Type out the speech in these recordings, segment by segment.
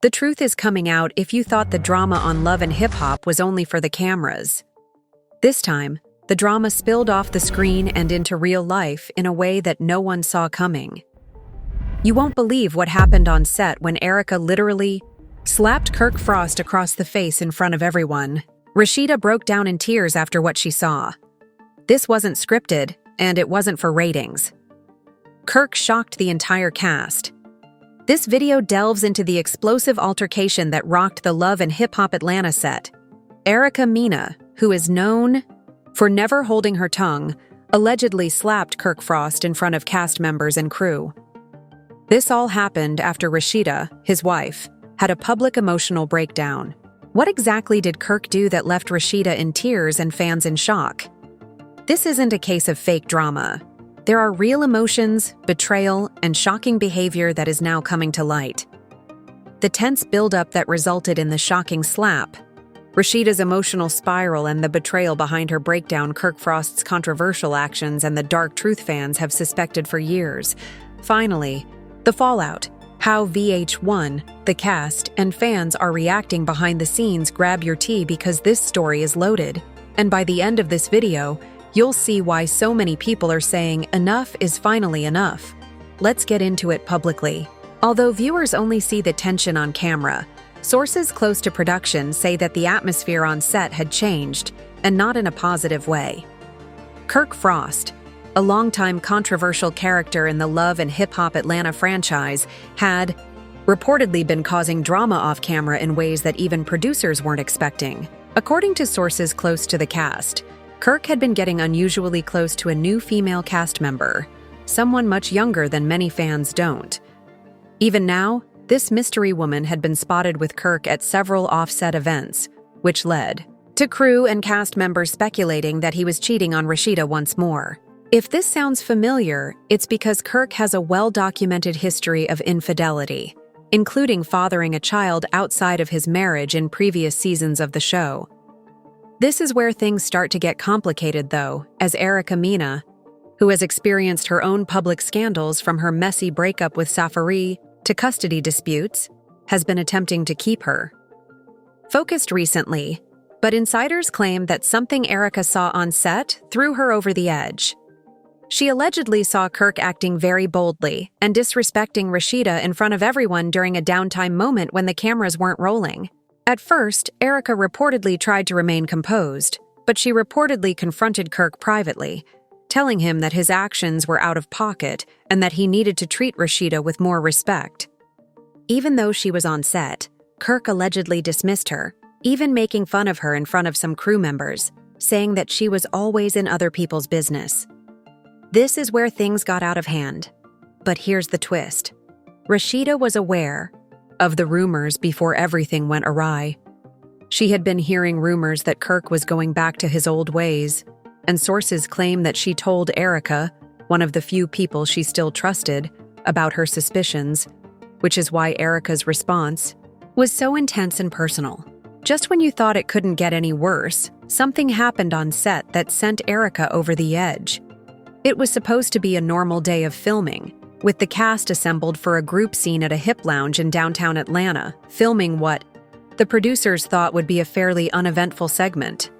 The truth is coming out if you thought the drama on Love and Hip Hop was only for the cameras. This time, the drama spilled off the screen and into real life in a way that no one saw coming. You won't believe what happened on set when Erica literally slapped Kirk Frost across the face in front of everyone. Rashida broke down in tears after what she saw. This wasn't scripted, and it wasn't for ratings. Kirk shocked the entire cast. This video delves into the explosive altercation that rocked the Love and Hip Hop Atlanta set. Erica Mena, who is known for never holding her tongue, allegedly slapped Kirk Frost in front of cast members and crew. This all happened after Rashida, his wife, had a public emotional breakdown. What exactly did Kirk do that left Rashida in tears and fans in shock? This isn't a case of fake drama. There are real emotions, betrayal, and shocking behavior that is now coming to light. The tense buildup that resulted in the shocking slap, Rashida's emotional spiral, and the betrayal behind her breakdown, Kirk Frost's controversial actions, and the dark truth fans have suspected for years. Finally, the fallout. How VH1, the cast, and fans are reacting behind the scenes. Grab your tea because this story is loaded. And by the end of this video, you'll see why so many people are saying enough is finally enough. Let's get into it publicly. Although viewers only see the tension on camera, sources close to production say that the atmosphere on set had changed, and not in a positive way. Kirk Frost, a longtime controversial character in the Love and Hip Hop Atlanta franchise, had reportedly been causing drama off camera in ways that even producers weren't expecting. According to sources close to the cast, Kirk had been getting unusually close to a new female cast member, someone much younger than many fans don't. Even now, this mystery woman had been spotted with Kirk at several offset events, which led to crew and cast members speculating that he was cheating on Rashida once more. If this sounds familiar, it's because Kirk has a well-documented history of infidelity, including fathering a child outside of his marriage in previous seasons of the show. This is where things start to get complicated, though, as Erica Mena, who has experienced her own public scandals from her messy breakup with Safari to custody disputes, has been attempting to keep her focused recently, but insiders claim that something Erica saw on set threw her over the edge. She allegedly saw Kirk acting very boldly and disrespecting Rashida in front of everyone during a downtime moment when the cameras weren't rolling. At first, Erica reportedly tried to remain composed, but she reportedly confronted Kirk privately, telling him that his actions were out of pocket and that he needed to treat Rashida with more respect. Even though she was on set, Kirk allegedly dismissed her, even making fun of her in front of some crew members, saying that she was always in other people's business. This is where things got out of hand. But here's the twist. Rashida was aware of the rumors before everything went awry. She had been hearing rumors that Kirk was going back to his old ways, and sources claim that she told Erica, one of the few people she still trusted, about her suspicions, which is why Erica's response was so intense and personal. Just when you thought it couldn't get any worse, something happened on set that sent Erica over the edge. It was supposed to be a normal day of filming, with the cast assembled for a group scene at a hip lounge in downtown Atlanta, filming what the producers thought would be a fairly uneventful segment,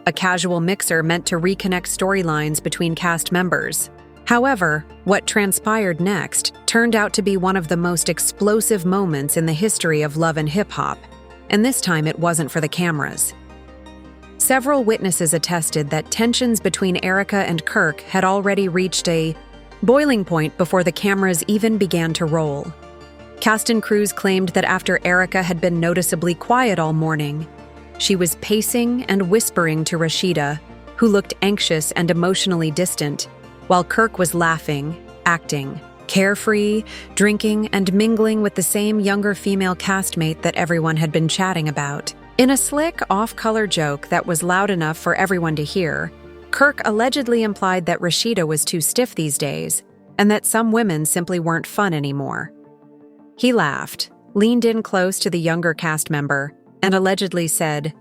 a casual mixer meant to reconnect storylines between cast members. However, what transpired next turned out to be one of the most explosive moments in the history of Love and Hip Hop, and this time it wasn't for the cameras. Several witnesses attested that tensions between Erica and Kirk had already reached a boiling point before the cameras even began to roll. Cast and crews claimed that after Erica had been noticeably quiet all morning, she was pacing and whispering to Rashida, who looked anxious and emotionally distant, while Kirk was laughing, acting, carefree, drinking, and mingling with the same younger female castmate that everyone had been chatting about. In a slick, off-color joke that was loud enough for everyone to hear, Kirk allegedly implied that Rashida was too stiff these days, and that some women simply weren't fun anymore. He laughed, leaned in close to the younger cast member, and allegedly said,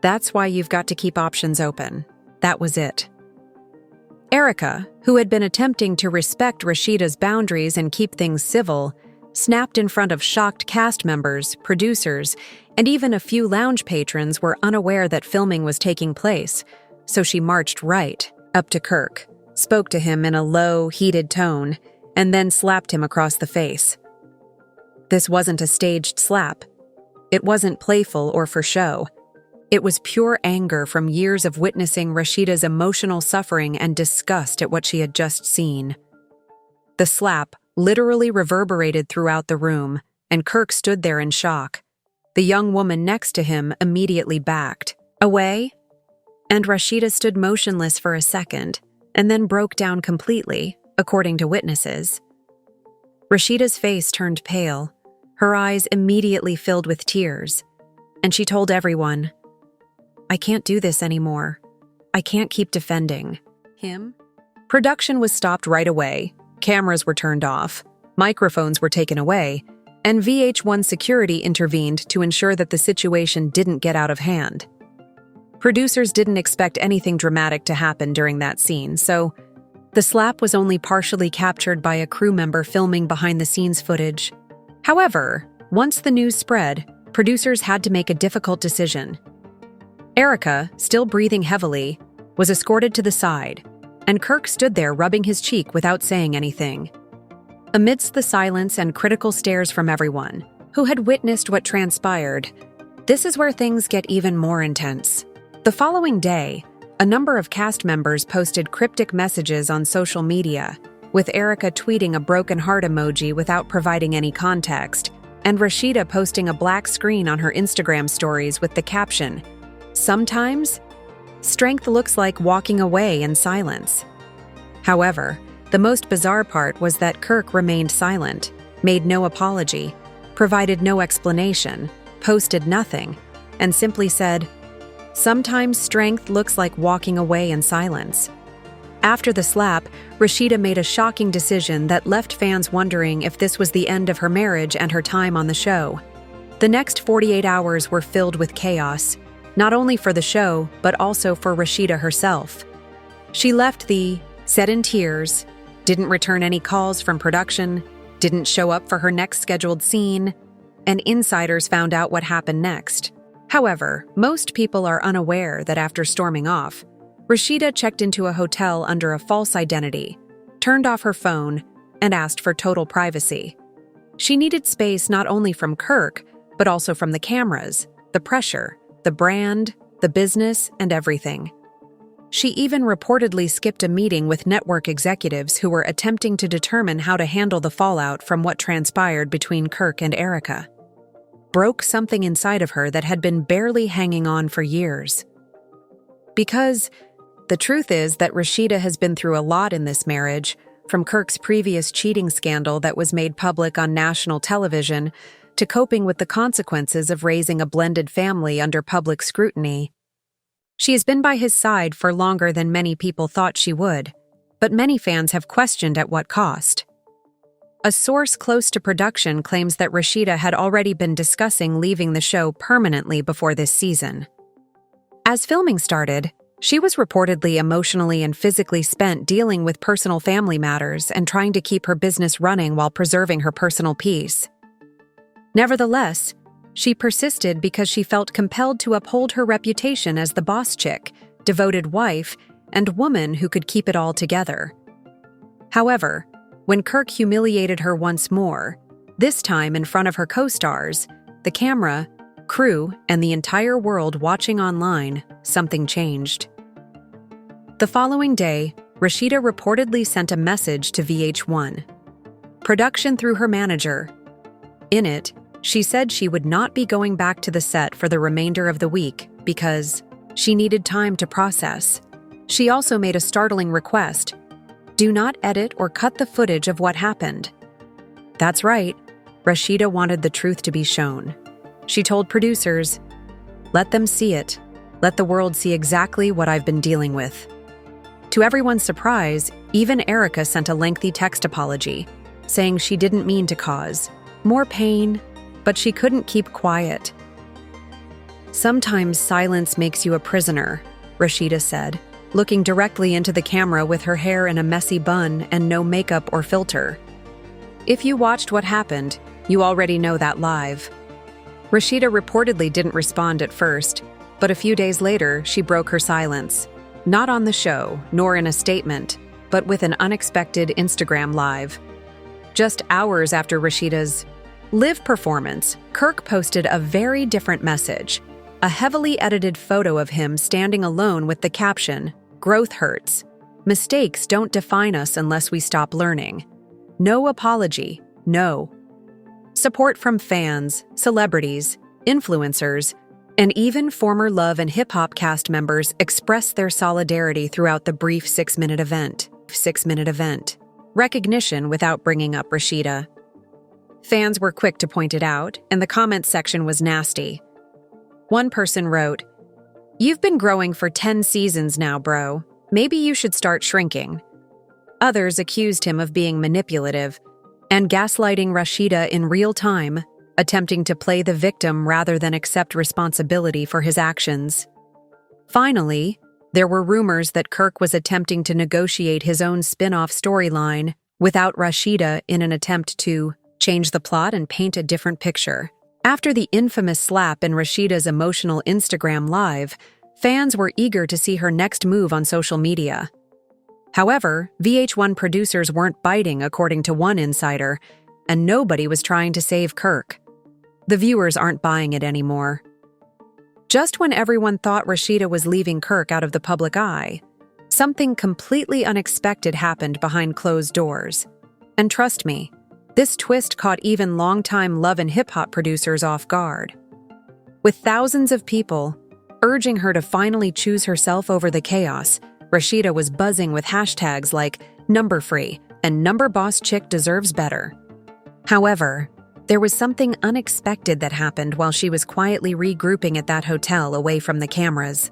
"That's why you've got to keep options open." That was it. Erica, who had been attempting to respect Rashida's boundaries and keep things civil, snapped in front of shocked cast members, producers, and even a few lounge patrons were unaware that filming was taking place, so she marched right up to Kirk, spoke to him in a low, heated tone, and then slapped him across the face. This wasn't a staged slap. It wasn't playful or for show. It was pure anger from years of witnessing Rashida's emotional suffering and disgust at what she had just seen. The slap literally reverberated throughout the room, and Kirk stood there in shock. The young woman next to him immediately backed away, and Rashida stood motionless for a second, and then broke down completely, according to witnesses. Rashida's face turned pale, her eyes immediately filled with tears, and she told everyone, "I can't do this anymore. I can't keep defending him." Production was stopped right away, cameras were turned off, microphones were taken away, and VH1 security intervened to ensure that the situation didn't get out of hand. Producers didn't expect anything dramatic to happen during that scene, so the slap was only partially captured by a crew member filming behind-the-scenes footage. However, once the news spread, producers had to make a difficult decision. Erica, still breathing heavily, was escorted to the side, and Kirk stood there rubbing his cheek without saying anything. Amidst the silence and critical stares from everyone who had witnessed what transpired, this is where things get even more intense. The following day, a number of cast members posted cryptic messages on social media, with Erica tweeting a broken heart emoji without providing any context, and Rashida posting a black screen on her Instagram stories with the caption, "Sometimes, strength looks like walking away in silence." However, the most bizarre part was that Kirk remained silent, made no apology, provided no explanation, posted nothing, and simply said, "Sometimes strength looks like walking away in silence." After the slap, Rashida made a shocking decision that left fans wondering if this was the end of her marriage and her time on the show. The next 48 hours were filled with chaos, not only for the show, but also for Rashida herself. She left the set in tears, didn't return any calls from production, didn't show up for her next scheduled scene, and insiders found out what happened next. However, most people are unaware that after storming off, Rashida checked into a hotel under a false identity, turned off her phone, and asked for total privacy. She needed space not only from Kirk, but also from the cameras, the pressure, the brand, the business, and everything. She even reportedly skipped a meeting with network executives who were attempting to determine how to handle the fallout from what transpired between Kirk and Erica. Broke something inside of her that had been barely hanging on for years. Because the truth is that Rashida has been through a lot in this marriage, from Kirk's previous cheating scandal that was made public on national television to coping with the consequences of raising a blended family under public scrutiny. She has been by his side for longer than many people thought she would, but many fans have questioned at what cost. A source close to production claims that Rashida had already been discussing leaving the show permanently before this season. As filming started, she was reportedly emotionally and physically spent dealing with personal family matters and trying to keep her business running while preserving her personal peace. Nevertheless, she persisted because she felt compelled to uphold her reputation as the boss chick, devoted wife, and woman who could keep it all together. However, when Kirk humiliated her once more, this time in front of her co-stars, the camera, crew, and the entire world watching online, something changed. The following day, Rashida reportedly sent a message to VH1. Production through her manager. In it, she said she would not be going back to the set for the remainder of the week because she needed time to process. She also made a startling request: do not edit or cut the footage of what happened. That's right, Rashida wanted the truth to be shown. She told producers, "Let them see it. Let the world see exactly what I've been dealing with." To everyone's surprise, even Erica sent a lengthy text apology, saying she didn't mean to cause more pain, but she couldn't keep quiet. "Sometimes silence makes you a prisoner," Rashida said, looking directly into the camera with her hair in a messy bun and no makeup or filter. "If you watched what happened, You already know that live. Rashida reportedly didn't respond at first, but a few days later, she broke her silence. Not on the show, nor in a statement, but with an unexpected Instagram live. Just hours after Rashida's live performance, Kirk posted a very different message. A heavily edited photo of him standing alone with the caption, "Growth hurts. Mistakes don't define us unless we stop learning. No apology, no." Support from fans, celebrities, influencers, and even former Love and Hip Hop cast members expressed their solidarity throughout the brief 6-minute event. Recognition without bringing up Rashida. Fans were quick to point it out, and the comments section was nasty. One person wrote, "You've been growing for 10 seasons now, bro. Maybe you should start shrinking." Others accused him of being manipulative and gaslighting Rashida in real time, attempting to play the victim rather than accept responsibility for his actions. Finally, there were rumors that Kirk was attempting to negotiate his own spin-off storyline without Rashida in an attempt to change the plot and paint a different picture. After the infamous slap in Rashida's emotional Instagram live, fans were eager to see her next move on social media. However, VH1 producers weren't biting, according to one insider, and nobody was trying to save Kirk. The viewers aren't buying it anymore. Just when everyone thought Rashida was leaving Kirk out of the public eye, something completely unexpected happened behind closed doors. And trust me, this twist caught even longtime Love and Hip Hop producers off guard. With thousands of people urging her to finally choose herself over the chaos, Rashida was buzzing with hashtags like "number free" and "number boss chick deserves better." However, there was something unexpected that happened while she was quietly regrouping at that hotel away from the cameras.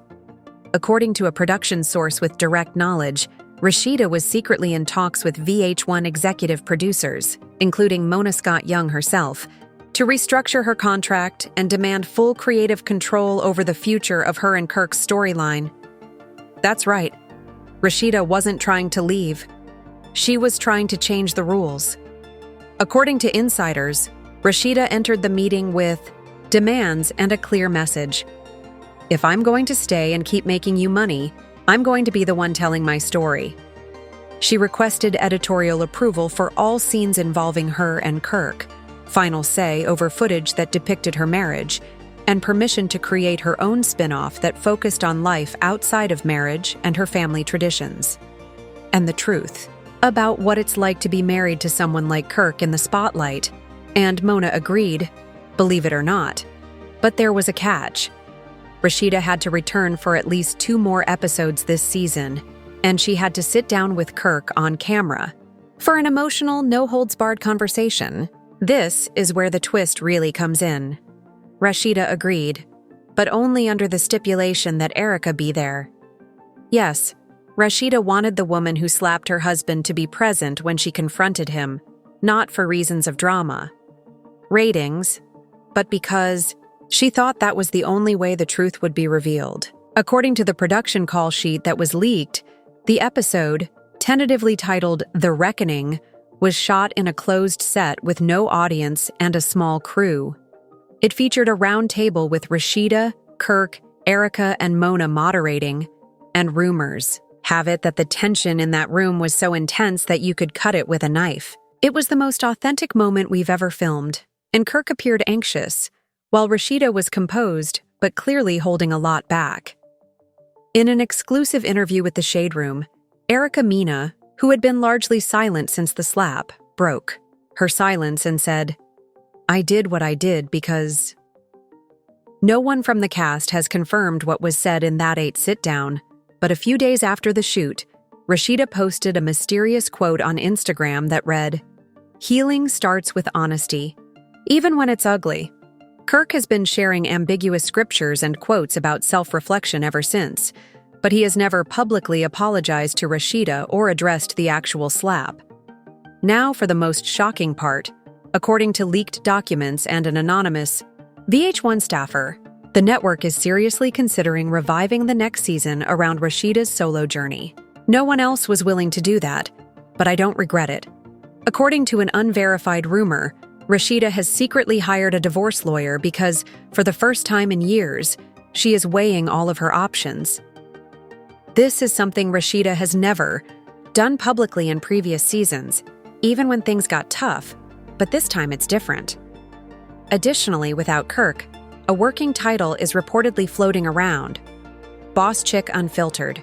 According to a production source with direct knowledge, Rashida was secretly in talks with VH1 executive producers, including Mona Scott Young herself, to restructure her contract and demand full creative control over the future of her and Kirk's storyline. That's right. Rashida wasn't trying to leave. She was trying to change the rules. According to insiders, Rashida entered the meeting with demands and a clear message. "If I'm going to stay and keep making you money, I'm going to be the one telling my story." She requested editorial approval for all scenes involving her and Kirk, final say over footage that depicted her marriage, and permission to create her own spin-off that focused on life outside of marriage and her family traditions. And the truth about what it's like to be married to someone like Kirk in the spotlight. And Mona agreed, believe it or not. But there was a catch. Rashida had to return for at least 2 more episodes this season, and she had to sit down with Kirk on camera for an emotional, no-holds-barred conversation. This is where the twist really comes in. Rashida agreed, but only under the stipulation that Erica be there. Yes, Rashida wanted the woman who slapped her husband to be present when she confronted him, not for reasons of drama, ratings, but because she thought that was the only way the truth would be revealed. According to the production call sheet that was leaked, the episode, tentatively titled The Reckoning, was shot in a closed set with no audience and a small crew. It featured a round table with Rashida, Kirk, Erica, and Mona moderating, and rumors have it that the tension in that room was so intense that you could cut it with a knife. It was the most authentic moment we've ever filmed, and Kirk appeared anxious, while Rashida was composed but clearly holding a lot back. In an exclusive interview with The Shade Room, Erica Mena, who had been largely silent since the slap, broke her silence and said, "I did what I did because..." No one from the cast has confirmed what was said in that 8 sit-down, but a few days after the shoot, Rashida posted a mysterious quote on Instagram that read, "Healing starts with honesty, even when it's ugly." Kirk has been sharing ambiguous scriptures and quotes about self-reflection ever since, but he has never publicly apologized to Rashida or addressed the actual slap. Now for the most shocking part. According to leaked documents and an anonymous VH1 staffer, the network is seriously considering reviving the next season around Rashida's solo journey. No one else was willing to do that, but I don't regret it. According to an unverified rumor, Rashida has secretly hired a divorce lawyer because, for the first time in years, she is weighing all of her options. This is something Rashida has never done publicly in previous seasons, even when things got tough, but this time it's different. Additionally, without Kirk, a working title is reportedly floating around: Boss Chick Unfiltered.